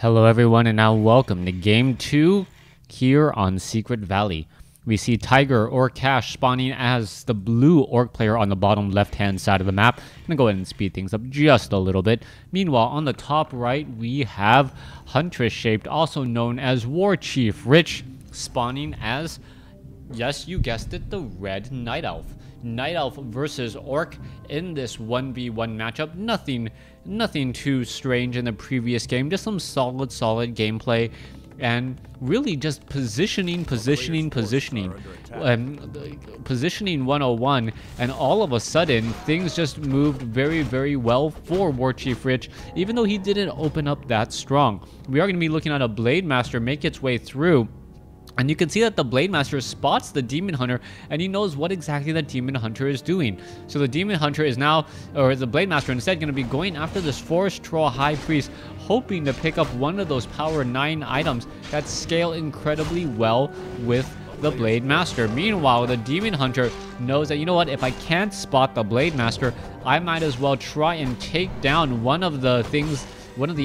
Hello everyone, and now welcome to Game 2 here on Secret Valley. We see Tiger or Cash spawning as the blue orc player on the bottom left-hand side of the map. I'm going to go ahead and speed things up just a little bit. Meanwhile, on the top right, we have Huntress Shaped, also known as WarchiefRich, spawning as, yes, you guessed it, the red Night Elf. Night Elf versus Orc in this 1v1 matchup. Nothing too strange in the previous game. Just some solid gameplay. And really just positioning 101, and all of a sudden things just moved very well for WarchiefRich, even though he didn't open up that strong. We are going to be looking at a Blade Master make its way through. And you can see that the Blade Master spots the Demon Hunter, and he knows what exactly the Demon Hunter is doing. So the Demon Hunter is now, or the Blade Master instead, going to be going after this Forest Troll High Priest, hoping to pick up one of those Power 9 items that scale incredibly well with the Blade Master. Meanwhile, the Demon Hunter knows that, you know what, if I can't spot the Blade Master, I might as well try and take down one of the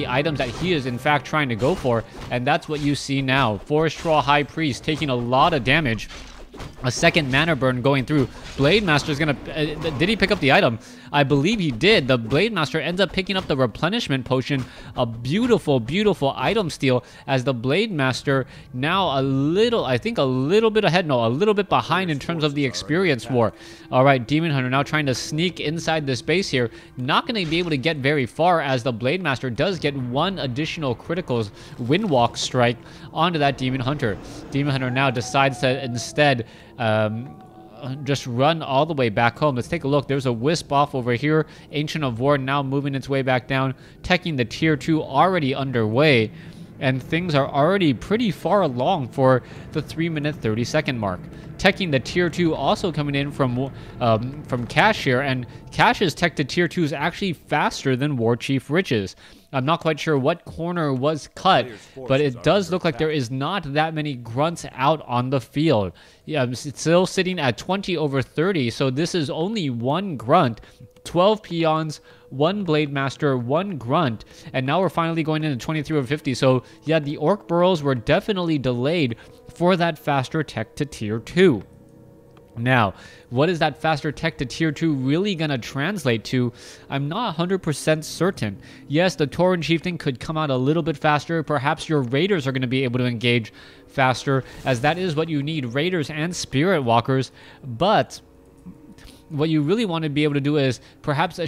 items that he is in fact trying to go for, and that's what you see now. Forest Troll High Priest taking a lot of damage. A second mana burn going through. Blade Master is gonna... did he pick up the item? I believe he did. The Blade Master ends up picking up the replenishment potion. A beautiful item steal, as the Blade Master now a little bit ahead. No, a little bit behind in terms of the experience war. Alright, Demon Hunter now trying to sneak inside this base here. Not going to be able to get very far, as the Blade Master does get one additional criticals Windwalk strike onto that Demon Hunter. Demon Hunter now decides to instead just run all the way back home. Let's take a look. There's a Wisp off over here. Ancient of War now moving its way back down. Teching the tier 2 already underway. And things are already pretty far along for the 3-minute 30-second mark. Teching the tier 2 also coming in from Cash here, and Cash's tech to tier 2 is actually faster than WarchiefRich's. I'm not quite sure what corner was cut, but it does look like there is not that many grunts out on the field. Yeah, it's still sitting at 20/30, so this is only one grunt, 12 peons, one Blade Master, one grunt, and now we're finally going into 23/50. So yeah, the Orc burrows were definitely delayed for that faster tech to tier 2. Now, what is that faster tech to tier 2 really going to translate to? I'm not 100% certain. Yes, the Tauren Chieftain could come out a little bit faster. Perhaps your Raiders are going to be able to engage faster, as that is what you need, Raiders and Spirit Walkers. But what you really want to be able to do is perhaps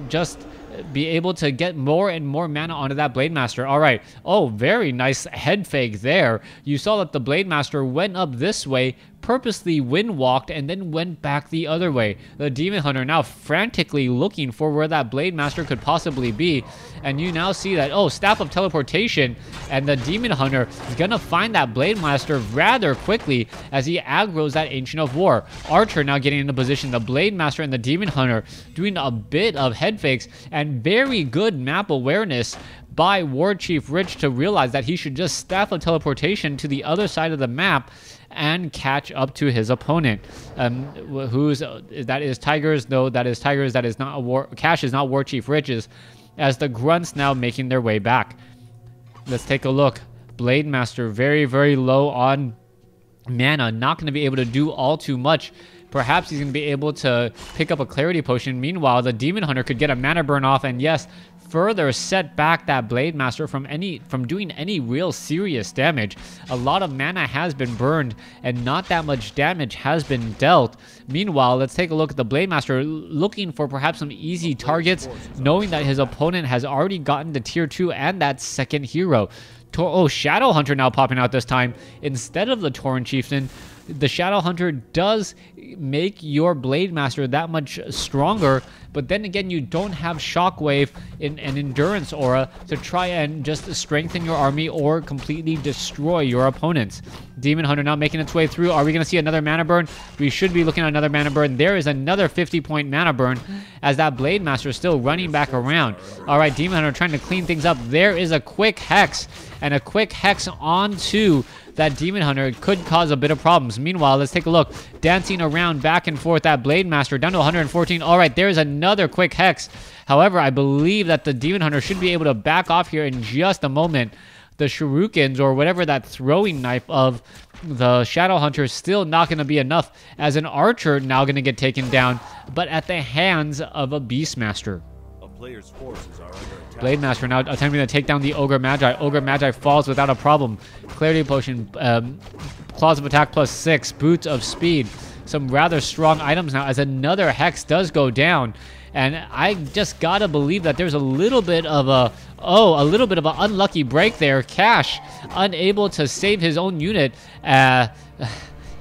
just be able to get more and more mana onto that Blade Master. All right. Oh, very nice head fake there. You saw that the Blade Master went up this way, purposely wind-walked, and then went back the other way. The Demon Hunter now frantically looking for where that Blade Master could possibly be. And you now see that, oh, Staff of Teleportation, and the Demon Hunter is going to find that Blade Master rather quickly as he aggroes that Ancient of War. Archer now getting into position. The Blade Master and the Demon Hunter doing a bit of head fakes, and very good map awareness by WarchiefRich to realize that he should just Staff of Teleportation to the other side of the map and catch up to his opponent. That is Tiger's? No, that is Tiger's. That is not Cash is not WarchiefRich's, as the grunts now making their way back. Let's take a look. Blade Master very low on mana, not going to be able to do all too much. Perhaps he's going to be able to pick up a Clarity Potion. Meanwhile, the Demon Hunter could get a mana burn off, and yes, further set back that Blade Master from doing any real serious damage. A lot of mana has been burned, and not that much damage has been dealt. Meanwhile, let's take a look at the Blade Master looking for perhaps some easy targets, knowing that his opponent has already gotten to tier 2 and that second hero. Oh, Shadow Hunter now popping out this time instead of the Tauren Chieftain. The Shadow Hunter does make your Blade Master that much stronger, but then again, you don't have Shockwave and Endurance Aura to try and just strengthen your army or completely destroy your opponents. Demon Hunter now making its way through. Are we going to see another mana burn? We should be looking at another mana burn. There is another 50-point mana burn, as that Blade Master is still running back around. All right, Demon Hunter trying to clean things up. There is a quick Hex, and a quick Hex onto that Demon Hunter could cause a bit of problems. Meanwhile, let's take a look. Dancing around back and forth, that Blade Master down to 114. All right, there's another quick Hex. However, I believe that the Demon Hunter should be able to back off here in just a moment. The shurikens or whatever that throwing knife of the Shadow Hunter is still not going to be enough, as an archer now going to get taken down, but at the hands of a Beastmaster. A player's forces are under attack. Blade Master now attempting to take down the Ogre Magi. Ogre Magi falls without a problem. Clarity Potion, Claws of Attack +6, Boots of Speed. Some rather strong items now, as another Hex does go down. And I just gotta believe that there's a little bit of an unlucky break there. Cash unable to save his own unit.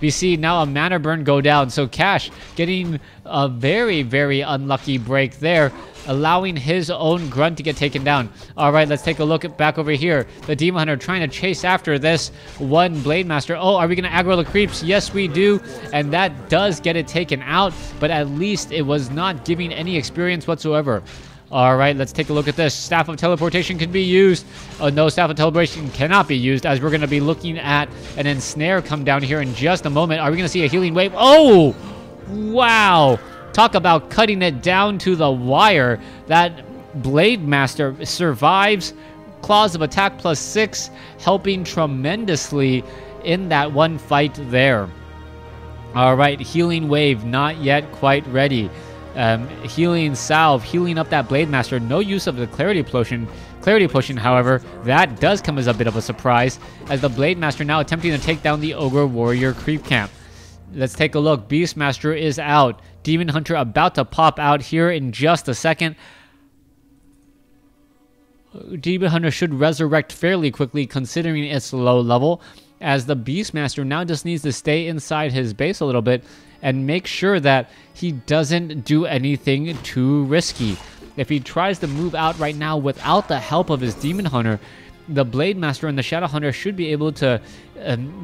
We see now a mana burn go down. So Cash getting a very, very unlucky break there, allowing his own grunt to get taken down. All right, let's take a look back over here. The Demon Hunter trying to chase after this one Blade Master. Oh, are we going to aggro the creeps? Yes, we do. And that does get it taken out, but at least it was not giving any experience whatsoever. All right, let's take a look at this. Staff of Teleportation can be used. No, Staff of Teleportation cannot be used, as we're going to be looking at an Ensnare come down here in just a moment. Are we going to see a Healing Wave? Oh, wow. Talk about cutting it down to the wire. That Blade Master survives. Claws of Attack +6, helping tremendously in that one fight there. All right, Healing Wave not yet quite ready. Healing Salve, healing up that Blade Master. No use of the Clarity Potion. Clarity Potion, however, that does come as a bit of a surprise, as the Blade Master now attempting to take down the Ogre Warrior Creep Camp. Let's take a look. Beastmaster is out. Demon Hunter about to pop out here in just a second. Demon Hunter should resurrect fairly quickly considering its low level, as the Beastmaster now just needs to stay inside his base a little bit and make sure that he doesn't do anything too risky. If he tries to move out right now without the help of his Demon Hunter, the Blade Master and the Shadow Hunter should be able to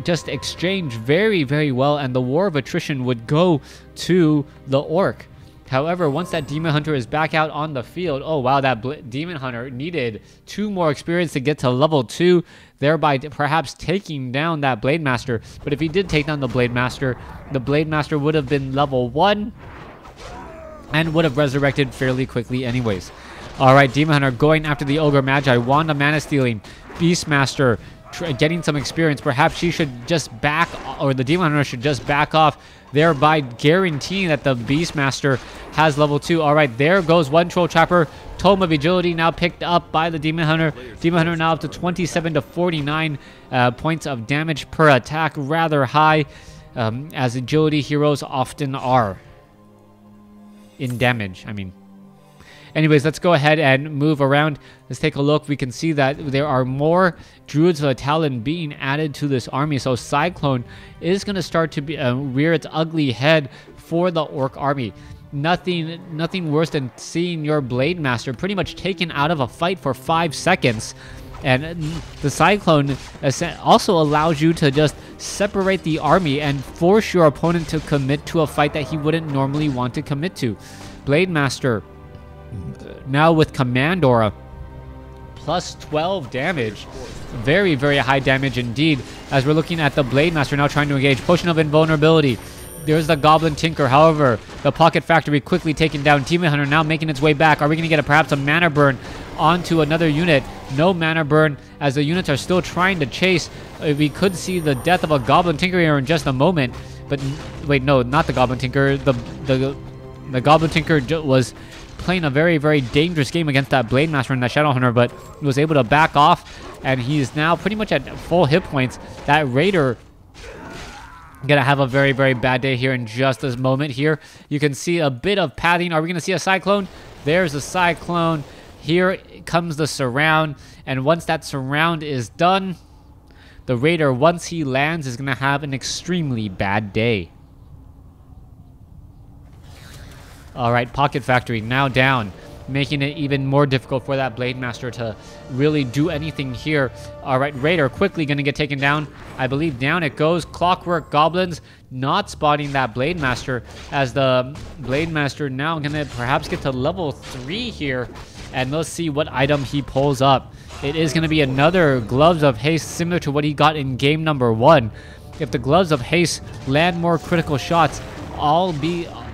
just exchange very, very well, and the War of Attrition would go to the Orc. However, once that Demon Hunter is back out on the field, oh wow, that Demon Hunter needed 2 more experience to get to level 2, thereby perhaps taking down that Blade Master. But if he did take down the Blade Master would have been level 1 and would have resurrected fairly quickly anyways. Alright, Demon Hunter going after the Ogre Magi. Wand of Mana Stealing. Beastmaster getting some experience. Perhaps she should just back, or the Demon Hunter should just back off, thereby guaranteeing that the Beastmaster has level 2. Alright, there goes one Troll Trapper. Tome of Agility now picked up by the Demon Hunter. Demon Hunter now up to 27 to 49 points of damage per attack. Rather high, as agility heroes often are. In damage, I mean. Anyways, let's go ahead and move around. Let's take a look. We can see that there are more Druids of the Talon being added to this army. So Cyclone is going to start to rear its ugly head for the Orc army. Nothing worse than seeing your Blade Master pretty much taken out of a fight for 5 seconds. And the Cyclone also allows you to just separate the army and force your opponent to commit to a fight that he wouldn't normally want to commit to. Blade Master now with Command Aura, plus 12 damage. Very, very high damage indeed, as we're looking at the Blade Master now trying to engage. Potion of Invulnerability. There's the Goblin Tinker. However, the Pocket Factory quickly taken down. Demon Hunter now making its way back. Are we going to get perhaps a mana burn onto another unit? No mana burn, as the units are still trying to chase. We could see the death of a Goblin Tinker here in just a moment. But wait, no, not the Goblin Tinker. The Goblin Tinker was playing a very, very dangerous game against that Blade Master and that Shadow Hunter, but was able to back off, and he's now pretty much at full hit points. That Raider gonna have a very, very bad day here in just this moment here. You can see a bit of pathing. Are we gonna see a Cyclone? There's a Cyclone. Here comes the surround, and once that surround is done, the Raider, once he lands, is gonna have an extremely bad day. Alright, Pocket Factory now down, making it even more difficult for that Blade Master to really do anything here. Alright, Raider quickly going to get taken down. I believe down it goes. Clockwork Goblins not spotting that Blade Master, as the Blade Master now going to perhaps get to level 3 here. And let's see what item he pulls up. It is going to be another Gloves of Haste, similar to what he got in game number 1. If the Gloves of Haste land more critical shots,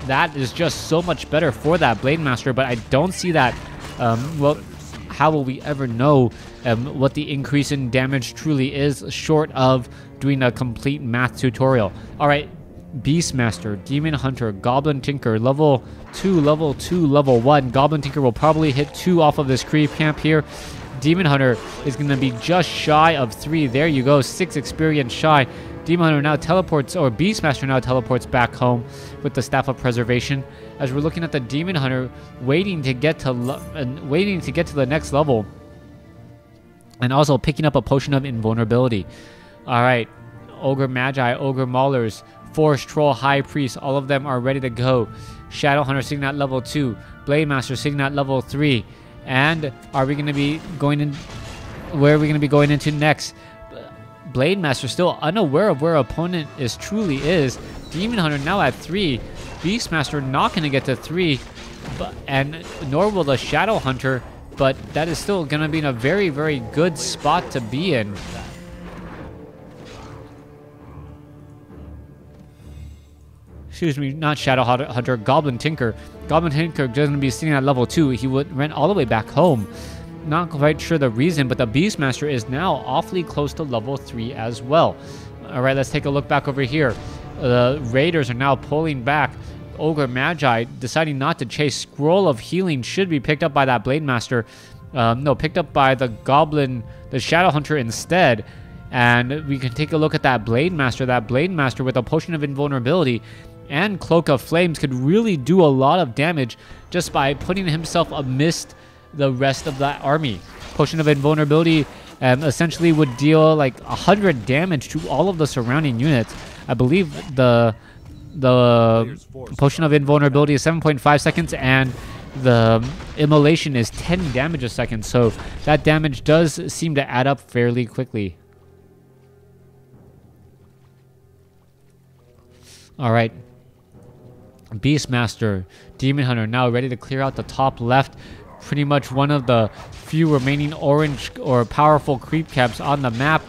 that is just so much better for that Blade Master, but I don't see that. Well, how will we ever know what the increase in damage truly is, short of doing a complete math tutorial? All right, Beastmaster, Demon Hunter, Goblin Tinker, level 2, level 2, level 1. Goblin Tinker will probably hit 2 off of this creep camp here. Demon Hunter is going to be just shy of 3. There you go, 6 experience shy. Demon Hunter now teleports, or Beastmaster now teleports back home with the Staff of Preservation. As we're looking at the Demon Hunter waiting to get to the next level, and also picking up a Potion of Invulnerability. All right, Ogre Magi, Ogre Maulers, Forest Troll, High Priest, all of them are ready to go. Shadow Hunter sitting at level 2, Blade Master sitting at level 3, and are we going to be going in? Where are we going to be going into next? Blade Master still unaware of where opponent truly is. Demon Hunter now at 3. Beastmaster not going to get to 3, and nor will the Shadow Hunter, but that is still going to be in a very, very good spot to be in. Excuse me, not Shadow Hunter, Goblin Tinker. Goblin Tinker doesn't be sitting at level 2. He would run all the way back home. Not quite sure the reason, but the Beastmaster is now awfully close to level 3 as well. All right, let's take a look back over here. The Raiders are now pulling back. Ogre Magi deciding not to chase. Scroll of Healing should be picked up by that Blade Master. No, picked up by the Goblin, the Shadow Hunter instead. And we can take a look at that Blade Master. That Blade Master with a Potion of Invulnerability and Cloak of Flames could really do a lot of damage just by putting himself amidst the rest of that army. Potion of Invulnerability essentially would deal like 100 damage to all of the surrounding units. I believe the Potion of Invulnerability is 7.5 seconds and the Immolation is 10 damage a second, so that damage does seem to add up fairly quickly. Alright, Beastmaster, Demon Hunter now ready to clear out the top left. Pretty much one of the few remaining orange or powerful creep camps on the map.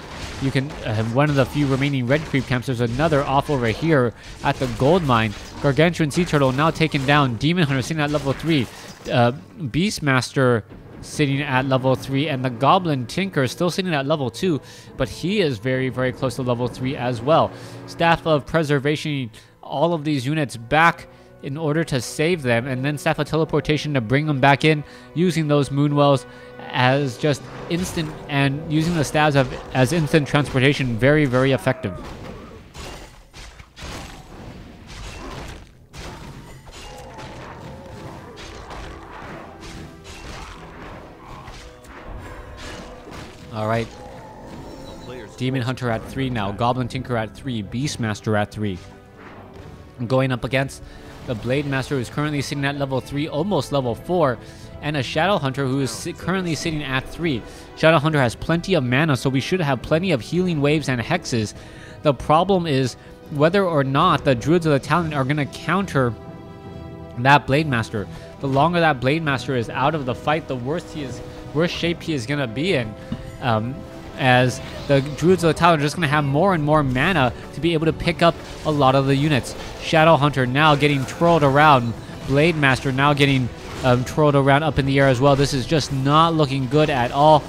You can have one of the few remaining red creep camps. There's another off over here at the gold mine. Gargantuan Sea Turtle now taken down. Demon Hunter sitting at level 3. Beastmaster sitting at level 3. And the Goblin Tinker still sitting at level 2. But he is very, very close to level 3 as well. Staff of Preservation, all of these units back in order to save them, and then Staff of Teleportation to bring them back in, using those Moonwells as just instant, and using the staves as instant transportation. Very, very effective. Alright. Demon Hunter at 3 now, Goblin Tinker at 3, Beastmaster at 3. Going up against the Blade Master, who is currently sitting at level 3, almost level 4, and a Shadow Hunter who is currently sitting at 3. Shadow Hunter has plenty of mana, so we should have plenty of healing waves and hexes. The problem is whether or not the Druids of the Talon are going to counter that Blade Master. The longer that Blade Master is out of the fight, the worse shape he is going to be in. As the Druids of the Talon are just going to have more and more mana to be able to pick up a lot of the units. Shadow Hunter now getting twirled around. Blade Master now getting twirled around up in the air as well. This is just not looking good at all.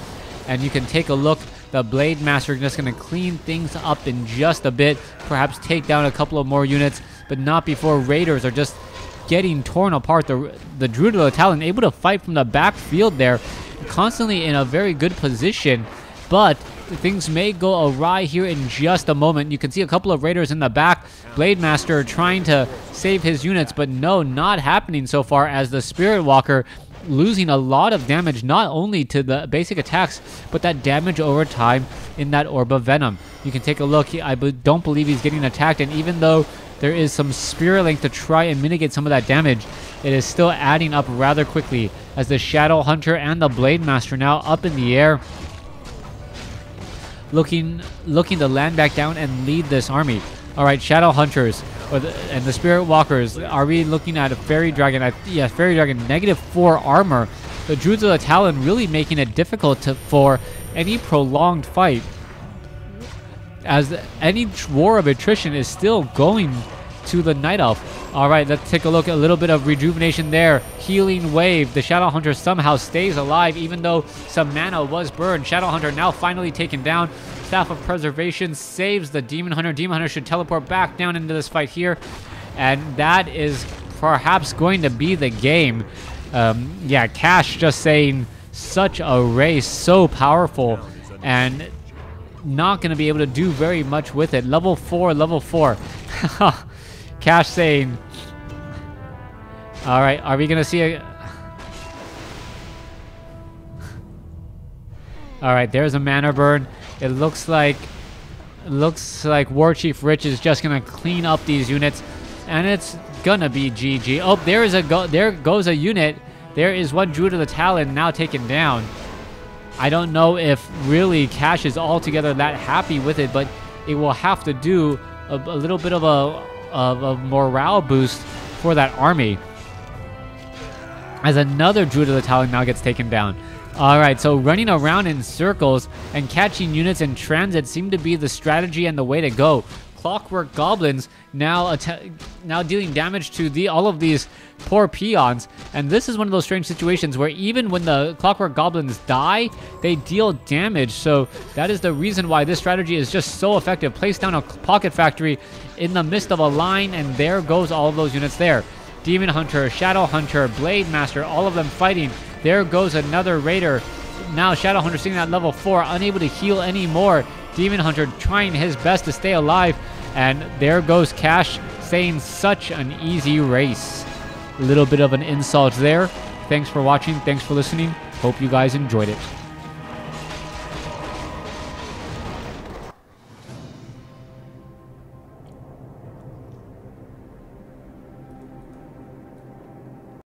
And you can take a look. The Blade Master just going to clean things up in just a bit. Perhaps take down a couple of more units, but not before Raiders are just getting torn apart. The Druid of the Talon able to fight from the backfield there, constantly in a very good position. But things may go awry here in just a moment. You can see a couple of Raiders in the back. Blade Master trying to save his units, but no, not happening so far, as the Spirit Walker losing a lot of damage, not only to the basic attacks, but that damage over time in that Orb of Venom. You can take a look. I don't believe he's getting attacked, and even though there is some Spirit Link to try and mitigate some of that damage, it is still adding up rather quickly, as the Shadow Hunter and the Blade Master now up in the air, looking to land back down and lead this army. All right, Shadow Hunters and the Spirit Walkers. Are we looking at a Fairy Dragon? Yeah, Fairy Dragon, -4 armor. The Druids of the Talon really making it difficult for any prolonged fight, as any war of attrition is still going to the Night Elf. All right, let's take a look at a little bit of rejuvenation there. Healing wave. The Shadow Hunter somehow stays alive even though some mana was burned. Shadow Hunter now finally taken down. Staff of Preservation saves the Demon Hunter. Demon Hunter should teleport back down into this fight here. And that is perhaps going to be the game. Yeah, Cash just saying such a race, so powerful. And not going to be able to do very much with it. Level 4, level 4. Cash saying, all right, are we going to see a... All right, there's a mana burn. It looks like WarchiefRich is just going to clean up these units, and it's going to be GG. Oh, there goes a unit. There is one Druid of the Talon now taken down. I don't know if really Cash is altogether that happy with it, but it will have to do a little bit of a morale boost for that army. As another Druid of the Talon now gets taken down. Alright, so running around in circles and catching units in transit seem to be the strategy and the way to go. Clockwork Goblins now dealing damage to all of these poor peons, and this is one of those strange situations where even when the Clockwork Goblins die, they deal damage. So that is the reason why this strategy is just so effective. Place down a Pocket Factory in the midst of a line, and there goes all of those units there. Demon Hunter, Shadow Hunter, Blade Master, all of them fighting. There goes another Raider. Now Shadow Hunter sitting at level 4, unable to heal anymore. Demon Hunter trying his best to stay alive. And there goes Cash saying such an easy race. A little bit of an insult there. Thanks for watching. Thanks for listening. Hope you guys enjoyed it.